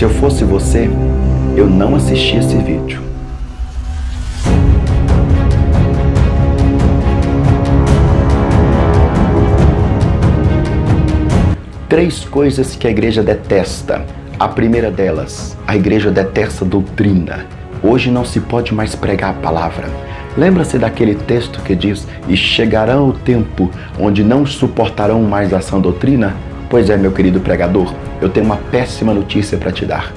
Se eu fosse você, eu não assistia esse vídeo. Três coisas que a igreja detesta. A primeira delas, a igreja detesta doutrina. Hoje não se pode mais pregar a palavra. Lembra-se daquele texto que diz: e chegará o tempo onde não suportarão mais a sã doutrina? Pois é, meu querido pregador, eu tenho uma péssima notícia para te dar.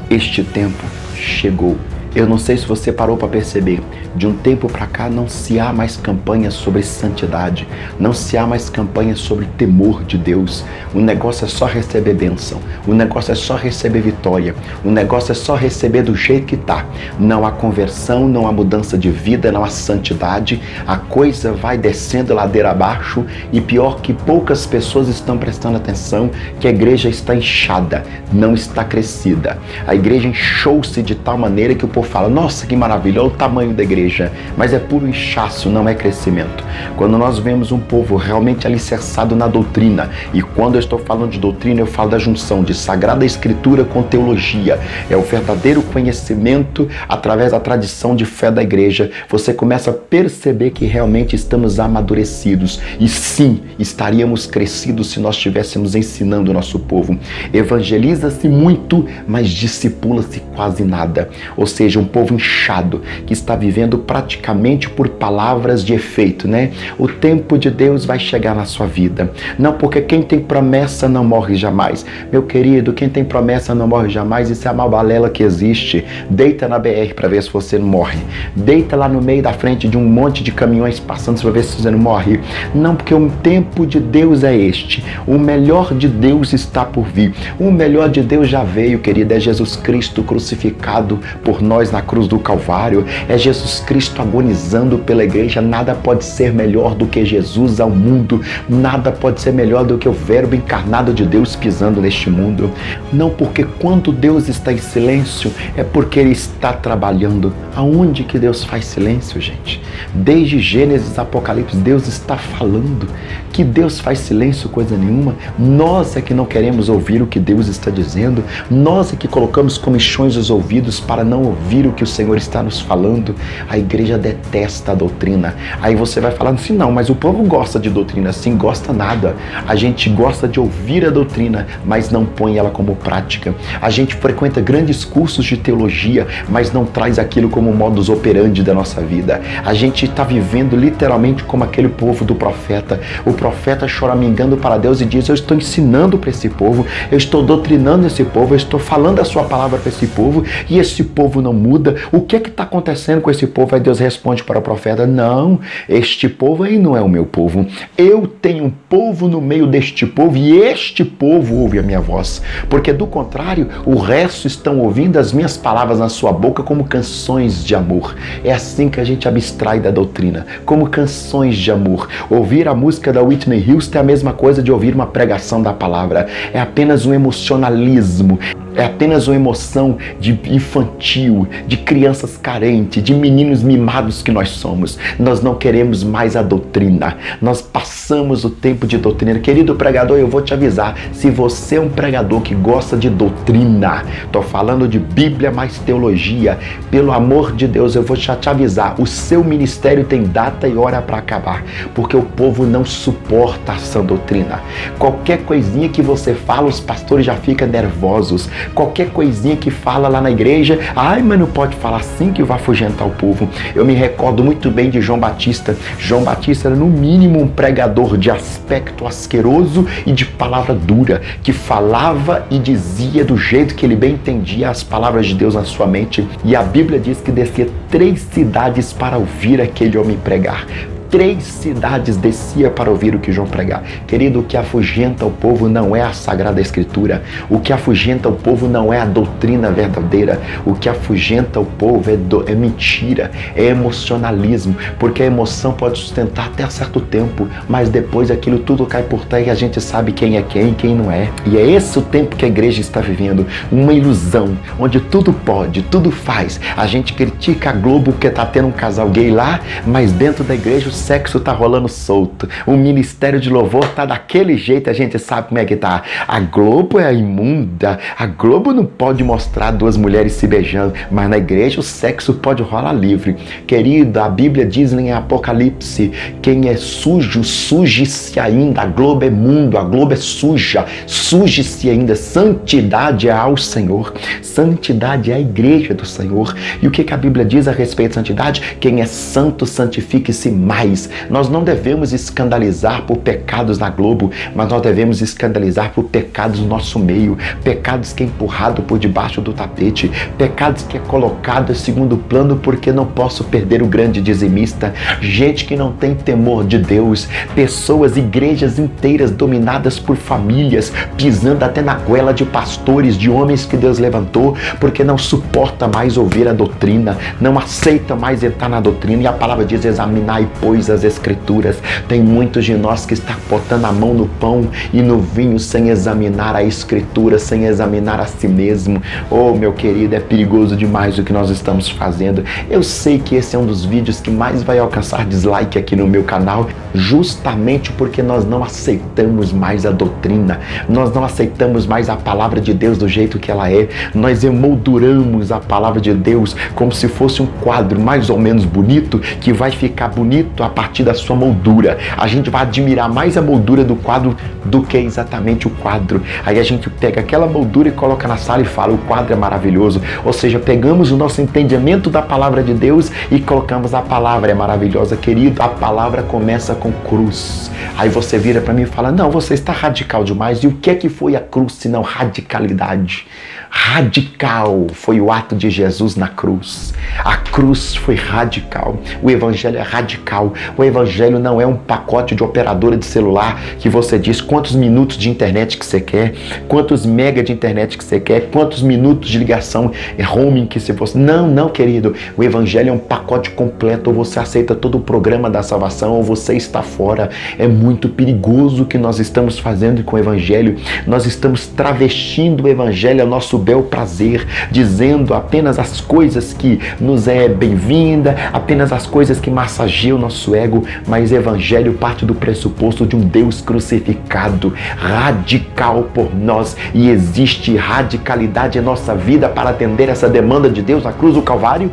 Este tempo chegou. Eu não sei se você parou para perceber, de um tempo para cá não se há mais campanhas sobre santidade, não se há mais campanhas sobre temor de Deus. O negócio é só receber bênção, o negócio é só receber vitória, o negócio é só receber do jeito que tá. Não há conversão, não há mudança de vida, não há santidade, a coisa vai descendo ladeira abaixo e pior que poucas pessoas estão prestando atenção que a igreja está inchada, não está crescida. A igreja inchou-se de tal maneira que o povo fala: nossa, que maravilha, olha o tamanho da igreja, mas é puro inchaço, não é crescimento. Quando nós vemos um povo realmente alicerçado na doutrina, e quando eu estou falando de doutrina, eu falo da junção de Sagrada Escritura com teologia, é o verdadeiro conhecimento através da tradição de fé da igreja, você começa a perceber que realmente estamos amadurecidos, e sim, estaríamos crescidos se nós estivéssemos ensinando o nosso povo. Evangeliza-se muito, mas discipula-se quase nada, ou seja, um povo inchado, que está vivendo praticamente por palavras de efeito, né? O tempo de Deus vai chegar na sua vida. Não, porque quem tem promessa não morre jamais. Meu querido, quem tem promessa não morre jamais, isso é a maior balela que existe. Deita na BR para ver se você não morre. Deita lá no meio da frente de um monte de caminhões passando para ver se você não morre. Não, porque o tempo de Deus é este. O melhor de Deus está por vir. O melhor de Deus já veio, querido. É Jesus Cristo crucificado por nós na cruz do Calvário, é Jesus Cristo agonizando pela igreja. Nada pode ser melhor do que Jesus ao mundo, nada pode ser melhor do que o verbo encarnado de Deus pisando neste mundo. Não, porque quando Deus está em silêncio, é porque Ele está trabalhando. Aonde que Deus faz silêncio, gente? Desde Gênesis, Apocalipse, Deus está falando. Que Deus faz silêncio, coisa nenhuma. Nós é que não queremos ouvir o que Deus está dizendo, nós é que colocamos comichões os ouvidos para não ouvir o que o Senhor está nos falando. A igreja detesta a doutrina. Aí você vai falando assim: não, mas o povo gosta de doutrina. Sim, gosta nada. A gente gosta de ouvir a doutrina, mas não põe ela como prática. A gente frequenta grandes cursos de teologia, mas não traz aquilo como modus operandi da nossa vida. A gente está vivendo literalmente como aquele povo do profeta. O profeta choramingando para Deus e diz: eu estou ensinando para esse povo, eu estou doutrinando esse povo, eu estou falando a sua palavra para esse povo, e esse povo não muda. O que está acontecendo com esse povo? Aí Deus responde para o profeta: não, este povo aí não é o meu povo. Eu tenho um povo no meio deste povo, e este povo ouve a minha voz. Porque do contrário, o resto estão ouvindo as minhas palavras na sua boca como canções de amor. É assim que a gente abstrai da doutrina, como canções de amor. Ouvir a música da Whitney Houston é a mesma coisa de ouvir uma pregação da palavra. É apenas um emocionalismo. É apenas uma emoção de infantil, de crianças carentes, de meninos mimados que nós somos. Nós não queremos mais a doutrina. Nós passamos o tempo de doutrina. Querido pregador, eu vou te avisar, se você é um pregador que gosta de doutrina, estou falando de Bíblia mais teologia, pelo amor de Deus, eu vou te avisar, o seu ministério tem data e hora para acabar, porque o povo não suporta a sã doutrina. Qualquer coisinha que você fala, os pastores já ficam nervosos. Qualquer coisinha que fala lá na igreja, ai, mas não pode falar assim que vai afugentar o povo. Eu me recordo muito bem de João Batista. João Batista era no mínimo um pregador de aspecto asqueroso e de palavra dura, que falava e dizia do jeito que ele bem entendia as palavras de Deus na sua mente. E a Bíblia diz que descia 3 cidades para ouvir aquele homem pregar. 3 cidades descia para ouvir o que João pregar. Querido, o que afugenta o povo não é a Sagrada Escritura. O que afugenta o povo não é a doutrina verdadeira. O que afugenta o povo é mentira, é emocionalismo. Porque a emoção pode sustentar até certo tempo, mas depois aquilo tudo cai por terra e a gente sabe quem é quem e quem não é. E é esse o tempo que a igreja está vivendo. Uma ilusão, onde tudo pode, tudo faz. A gente critica a Globo porque está tendo um casal gay lá, mas dentro da igreja o sexo tá rolando solto, o ministério de louvor tá daquele jeito, a gente sabe como é que tá. A Globo é imunda, a Globo não pode mostrar duas mulheres se beijando, mas na igreja o sexo pode rolar livre. Querido, a Bíblia diz em Apocalipse, quem é sujo, suje-se ainda. A Globo é mundo, a Globo é suja, suje-se ainda. Santidade é ao Senhor, santidade é a igreja do Senhor. E o que a Bíblia diz a respeito de santidade? Quem é santo, santifique-se mais. Nós não devemos escandalizar por pecados na Globo, mas nós devemos escandalizar por pecados no nosso meio, pecados que é empurrado por debaixo do tapete, pecados que é colocado em segundo plano porque não posso perder o grande dizimista, gente que não tem temor de Deus, pessoas, igrejas inteiras dominadas por famílias, pisando até na goela de pastores, de homens que Deus levantou, porque não suporta mais ouvir a doutrina, não aceita mais entrar na doutrina. E a palavra diz: examinai, pois, as escrituras. Tem muitos de nós que está botando a mão no pão e no vinho sem examinar a escritura, sem examinar a si mesmo. Oh, meu querido, é perigoso demais o que nós estamos fazendo. Eu sei que esse é um dos vídeos que mais vai alcançar dislike aqui no meu canal, justamente porque nós não aceitamos mais a doutrina, nós não aceitamos mais a palavra de Deus do jeito que ela é, nós emolduramos a palavra de Deus como se fosse um quadro mais ou menos bonito, que vai ficar bonito a partir da sua moldura. A gente vai admirar mais a moldura do quadro do que exatamente o quadro. Aí a gente pega aquela moldura e coloca na sala e fala: o quadro é maravilhoso. Ou seja, pegamos o nosso entendimento da palavra de Deus e colocamos: a palavra é maravilhosa. Querido, a palavra começa com cruz. Aí você vira para mim e fala: não, você está radical demais. E o que é que foi a cruz senão radicalidade? Radical foi o ato de Jesus na cruz. A cruz foi radical. O evangelho é radical. O evangelho não é um pacote de operadora de celular que você diz quantos minutos de internet que você quer, quantos mega de internet que você quer, quantos minutos de ligação roaming que você fosse. Não, não, querido. O evangelho é um pacote completo. Ou você aceita todo o programa da salvação ou você está fora. É muito perigoso o que nós estamos fazendo com o evangelho. Nós estamos travestindo o evangelho ao nosso bel prazer, dizendo apenas as coisas que nos é bem-vinda, apenas as coisas que massageiam o nosso ego, mas o evangelho parte do pressuposto de um Deus crucificado, radical por nós, e existe radicalidade em nossa vida para atender essa demanda de Deus na cruz do Calvário?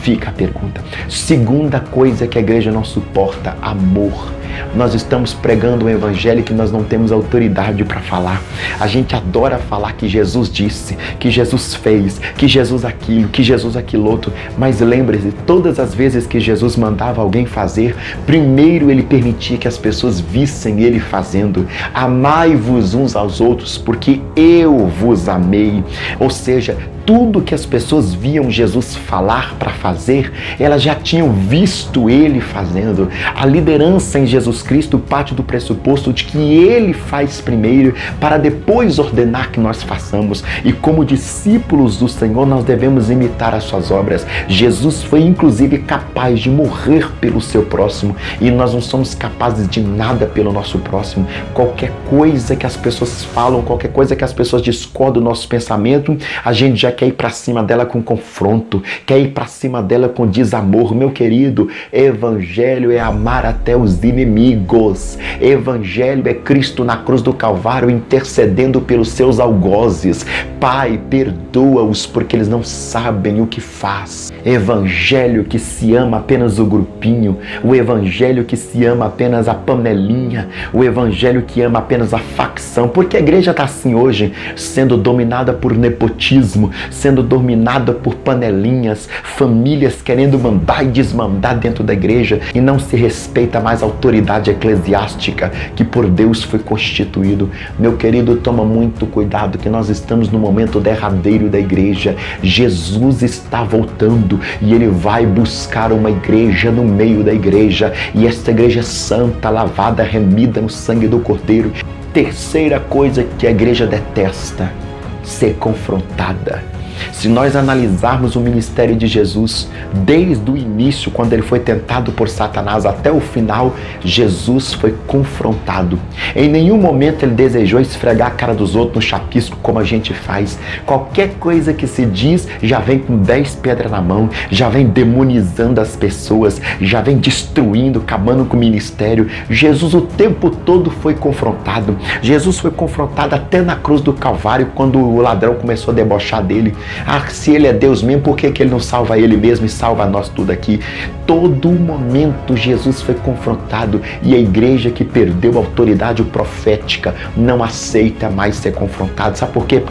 Fica a pergunta. Segunda coisa que a igreja não suporta: amor. Nós estamos pregando um evangelho que nós não temos autoridade para falar. A gente adora falar que Jesus disse, que Jesus fez, que Jesus aquilo, que Jesus aquilo outro. Mas lembre-se, todas as vezes que Jesus mandava alguém fazer, primeiro ele permitia que as pessoas vissem ele fazendo. Amai-vos uns aos outros, porque eu vos amei. Ou seja, tudo que as pessoas viam Jesus falar para fazer, elas já tinham visto ele fazendo. A liderança em Jesus Cristo parte do pressuposto de que ele faz primeiro para depois ordenar que nós façamos. E como discípulos do Senhor, nós devemos imitar as suas obras. Jesus foi inclusive capaz de morrer pelo seu próximo, e nós não somos capazes de nada pelo nosso próximo. Qualquer coisa que as pessoas falam, qualquer coisa que as pessoas discordam do nosso pensamento, a gente já quer ir para cima dela com confronto, quer ir para cima dela com desamor. Meu querido, evangelho é amar até os inimigos. Evangelho é Cristo na cruz do Calvário intercedendo pelos seus algozes. Pai, perdoa-os porque eles não sabem o que faz. Evangelho que se ama apenas o grupinho, o evangelho que se ama apenas a panelinha, o evangelho que ama apenas a facção. Porque a igreja está assim hoje, sendo dominada por nepotismo, sendo dominada por panelinhas, famílias querendo mandar e desmandar dentro da igreja, e não se respeita mais a autoridade eclesiástica que por Deus foi constituído. Meu querido, toma muito cuidado que nós estamos no momento derradeiro da igreja. Jesus está voltando e ele vai buscar uma igreja no meio da igreja, e esta igreja é santa, lavada, remida no sangue do Cordeiro. Terceira coisa que a igreja detesta: ser confrontada. Se nós analisarmos o ministério de Jesus, desde o início, quando ele foi tentado por Satanás, até o final, Jesus foi confrontado. Em nenhum momento ele desejou esfregar a cara dos outros no chapisco, como a gente faz. Qualquer coisa que se diz, já vem com 10 pedras na mão, já vem demonizando as pessoas, já vem destruindo, acabando com o ministério. Jesus o tempo todo foi confrontado. Jesus foi confrontado até na cruz do Calvário, quando o ladrão começou a debochar dele. Ah, se ele é Deus mesmo, por que ele não salva ele mesmo e salva nós tudo aqui? Todo momento Jesus foi confrontado, e a igreja que perdeu a autoridade profética não aceita mais ser confrontada. Sabe por quê?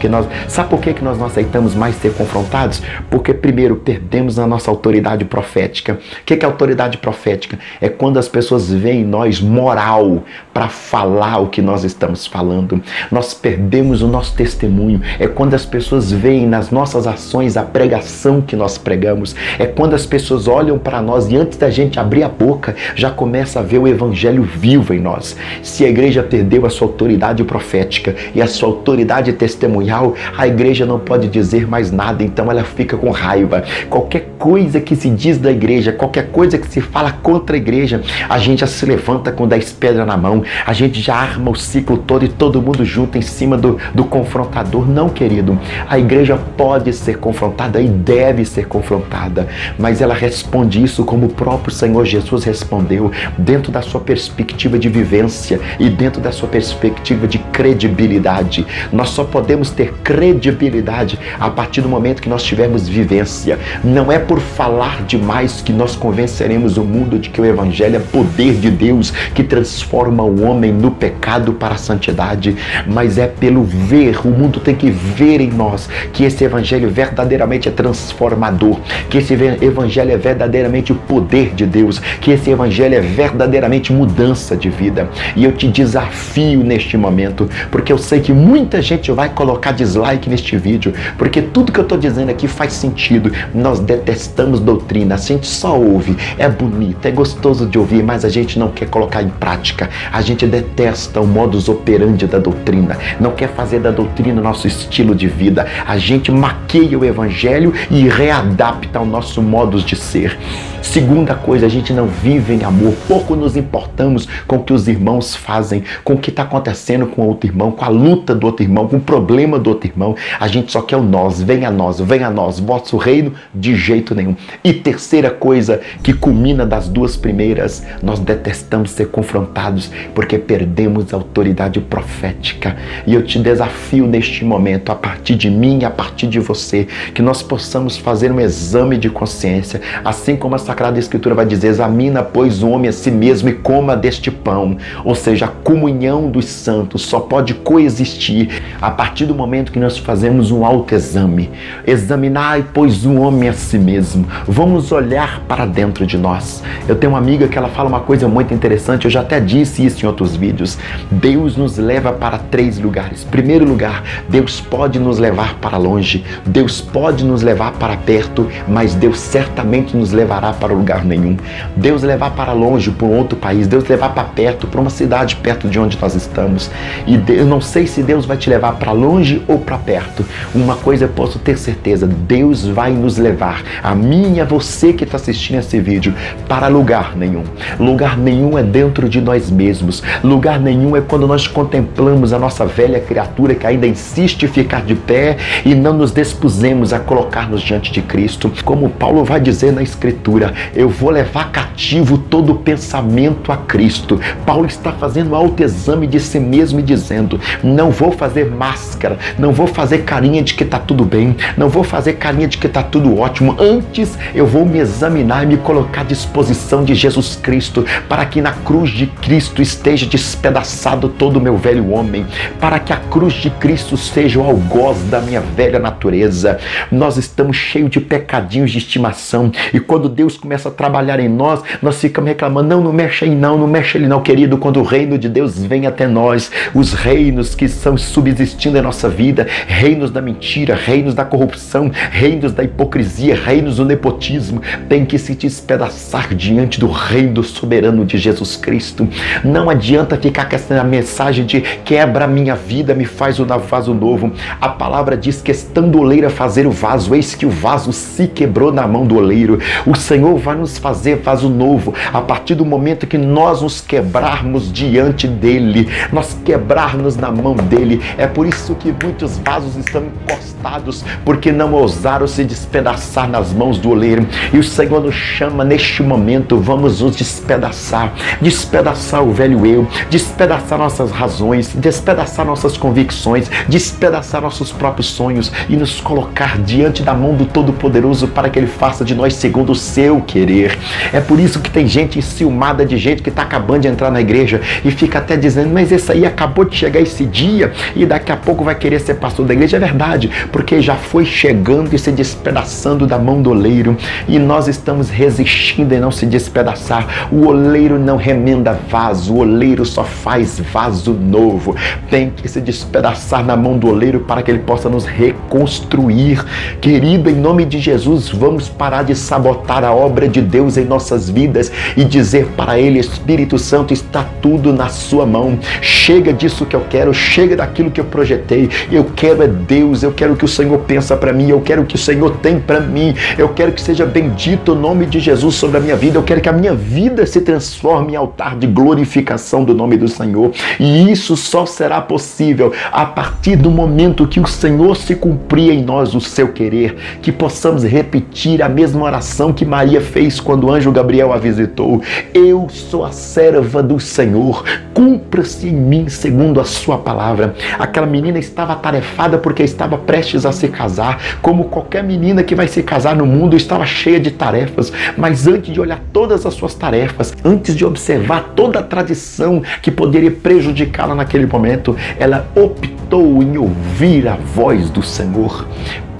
Sabe por que nós não aceitamos mais ser confrontados? Porque primeiro perdemos a nossa autoridade profética. O que é autoridade profética? É quando as pessoas veem em nós moral para falar o que nós estamos falando. Nós perdemos o nosso testemunho. É quando as pessoas veem nas nossas ações a pregação que nós pregamos. É quando as pessoas olham para nós e antes da gente abrir a boca, já começa a ver o evangelho vivo em nós. Se a igreja perdeu a sua autoridade profética e a sua autoridade testemunhal, a igreja não pode dizer mais nada, então ela fica com raiva. Qualquer coisa que se diz da igreja, qualquer coisa que se fala contra a igreja, a gente já se levanta com 10 pedras na mão, a gente já arma o ciclo todo e todo mundo junto em cima do confrontador. Não, querido, a igreja pode ser confrontada e deve ser confrontada, mas ela responde isso como o próprio Senhor Jesus respondeu, dentro da sua perspectiva de vivência e dentro da sua perspectiva de credibilidade. Nós só podemos ter credibilidade a partir do momento que nós tivermos vivência. Não é por falar demais que nós convenceremos o mundo de que o evangelho é poder de Deus que transforma o homem no pecado para a santidade, mas é pelo ver. O mundo tem que ver em nós que esse evangelho verdadeiramente é transformador, que esse evangelho é verdadeiramente o poder de Deus, que esse evangelho é verdadeiramente mudança de vida. E eu te desafio neste momento, porque eu sei que muita gente vai colocar dislike neste vídeo, porque tudo que eu estou dizendo aqui faz sentido. Nós detestamos doutrina, a gente só ouve, é bonito, é gostoso de ouvir, mas a gente não quer colocar em prática. A gente detesta o modus operandi da doutrina, não quer fazer da doutrina nosso estilo de vida. A gente maqueia o evangelho e readapta ao nosso modo de ser. Segunda coisa, a gente não vive em amor. Pouco nos importamos com o que os irmãos fazem, com o que está acontecendo com o outro irmão, com a luta do outro irmão, com o problema do outro irmão. A gente só quer o nós, venha a nós, vosso reino, de jeito nenhum. E terceira coisa, que culmina das duas primeiras, nós detestamos ser confrontados porque perdemos a autoridade profética. E eu te desafio neste momento, a partir de mim, a partir de você, que nós possamos fazer um exame de consciência, assim como a Sagrada Escritura vai dizer: examina, pois, o homem a si mesmo e coma deste pão. Ou seja, a comunhão dos santos só pode coexistir a partir do momento que nós fazemos um autoexame. Examinai, pois, o homem a si mesmo. Vamos olhar para dentro de nós. Eu tenho uma amiga que ela fala uma coisa muito interessante, eu já até disse isso em outros vídeos. Deus nos leva para 3 lugares. Primeiro lugar, Deus pode nos levar para longe, Deus pode nos levar para perto, mas Deus certamente nos levará para lugar nenhum. Deus levar para longe, para um outro país, Deus levar para perto, para uma cidade perto de onde nós estamos. E eu não sei se Deus vai te levar para longe ou para perto. Uma coisa eu posso ter certeza, Deus vai nos levar, a mim e a você que está assistindo esse vídeo, para lugar nenhum. Lugar nenhum é dentro de nós mesmos. Lugar nenhum é quando nós contemplamos a nossa velha criatura que ainda insiste em ficar de pé e não nos dispusemos a colocar-nos diante de Cristo. Como Paulo vai dizer na Escritura, eu vou levar cativo todo pensamento a Cristo. Paulo está fazendo autoexame de si mesmo e dizendo: não vou fazer máscara, não vou fazer carinha de que está tudo bem, não vou fazer carinha de que está tudo ótimo. Antes eu vou me examinar e me colocar à disposição de Jesus Cristo, para que na cruz de Cristo esteja despedaçado todo o meu velho homem, para que a cruz de Cristo seja o algoz da minha velha natureza. Nós estamos cheios de pecadinhos de estimação, e quando Deus começa a trabalhar em nós, nós ficamos reclamando: não mexe aí não mexe ali não, querido. Quando o reino de Deus vem até nós, os reinos que estão subsistindo em nossa vida, reinos da mentira, reinos da corrupção, reinos da hipocrisia, reinos do nepotismo, tem que se despedaçar diante do reino soberano de Jesus Cristo. Não adianta ficar com essa mensagem de quebra a minha vida, me faz um vaso novo. A palavra diz que estando queira fazer o vaso, eis que o vaso se quebrou na mão do oleiro. O Senhor vai nos fazer vaso novo a partir do momento que nós nos quebrarmos diante dele, nós quebrarmos na mão dele. É por isso que muitos vasos estão encostados, porque não ousaram se despedaçar nas mãos do oleiro. E o Senhor nos chama neste momento, vamos nos despedaçar, despedaçar o velho eu, despedaçar nossas razões, despedaçar nossas convicções, despedaçar nossos próprios sonhos e nos colocar diante da mão do Todo-Poderoso para que Ele faça de nós segundo o seu querer. É por isso que tem gente enciumada de gente que está acabando de entrar na igreja e fica até dizendo, mas esse aí acabou de chegar esse dia e daqui a pouco vai querer ser pastor da igreja. É verdade, porque já foi chegando e se despedaçando da mão do oleiro e nós estamos resistindo em não se despedaçar. O oleiro não remenda vaso, o oleiro só faz vaso novo. Tem que se despedaçar na mão do oleiro para que ele possa nos reconstruir. Querido, em nome de Jesus, vamos parar de sabotar a obra de Deus em nossas vidas e dizer para Ele, Espírito Santo, está tudo na sua mão. Chega disso que eu quero, chega daquilo que eu projetei. Eu quero é Deus, eu quero o que o Senhor pensa para mim, eu quero o que o Senhor tem para mim, eu quero que seja bendito o nome de Jesus sobre a minha vida, eu quero que a minha vida se transforme em altar de glorificação do nome do Senhor. E isso só será possível a partir do momento que o Senhor se cumprir em nós o seu querer, que possamos repetir a mesma oração que Maria fez quando o anjo Gabriel a visitou. Eu sou a serva do Senhor, cumpra-se em mim segundo a sua palavra. Aquela menina estava atarefada porque estava prestes a se casar, como qualquer menina que vai se casar no mundo, estava cheia de tarefas, mas antes de olhar todas as suas tarefas, antes de observar toda a tradição que poderia prejudicá-la naquele momento, ela optou em ouvir a voz do Senhor.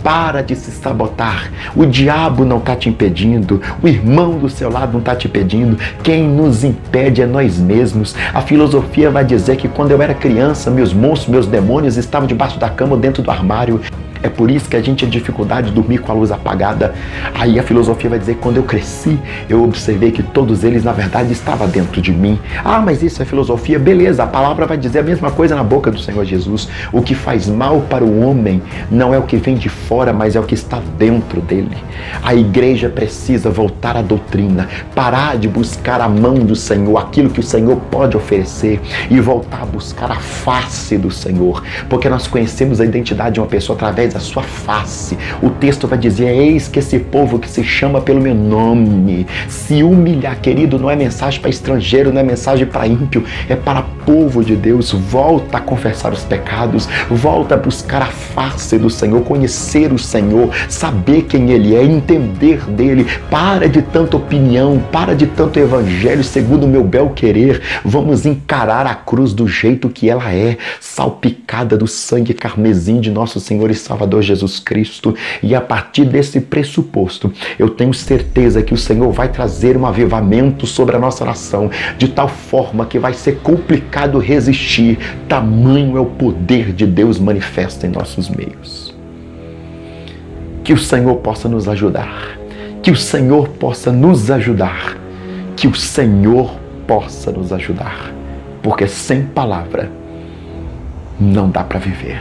Para de se sabotar. O diabo não está te impedindo. O irmão do seu lado não está te impedindo. Quem nos impede é nós mesmos. A filosofia vai dizer que quando eu era criança, meus monstros, meus demônios estavam debaixo da cama ou dentro do armário. É por isso que a gente tem dificuldade de dormir com a luz apagada. Aí a filosofia vai dizer que quando eu cresci, eu observei que todos eles, na verdade, estavam dentro de mim. Ah, mas isso é filosofia? Beleza, a palavra vai dizer a mesma coisa na boca do Senhor Jesus. O que faz mal para o homem não é o que vem de fora, mas é o que está dentro dele. A igreja precisa voltar à doutrina, parar de buscar a mão do Senhor, aquilo que o Senhor pode oferecer, e voltar a buscar a face do Senhor, porque nós conhecemos a identidade de uma pessoa através da sua face. O texto vai dizer, eis que esse povo que se chama pelo meu nome se humilhar. Querido, não é mensagem para estrangeiro, não é mensagem para ímpio, é para povo de Deus. Volta a confessar os pecados, volta a buscar a face do Senhor, conhecer o Senhor, saber quem Ele é, entender dele. Para de tanta opinião, para de tanto evangelho segundo o meu bel querer. Vamos encarar a cruz do jeito que ela é, salpicada do sangue carmesim de nosso Senhor e Salvador Jesus Cristo. E a partir desse pressuposto, eu tenho certeza que o Senhor vai trazer um avivamento sobre a nossa nação, de tal forma que vai ser complicado resistir. Tamanho é o poder de Deus manifesto em nossos meios. Que o Senhor possa nos ajudar, que o Senhor possa nos ajudar, que o Senhor possa nos ajudar, porque sem palavra não dá para viver.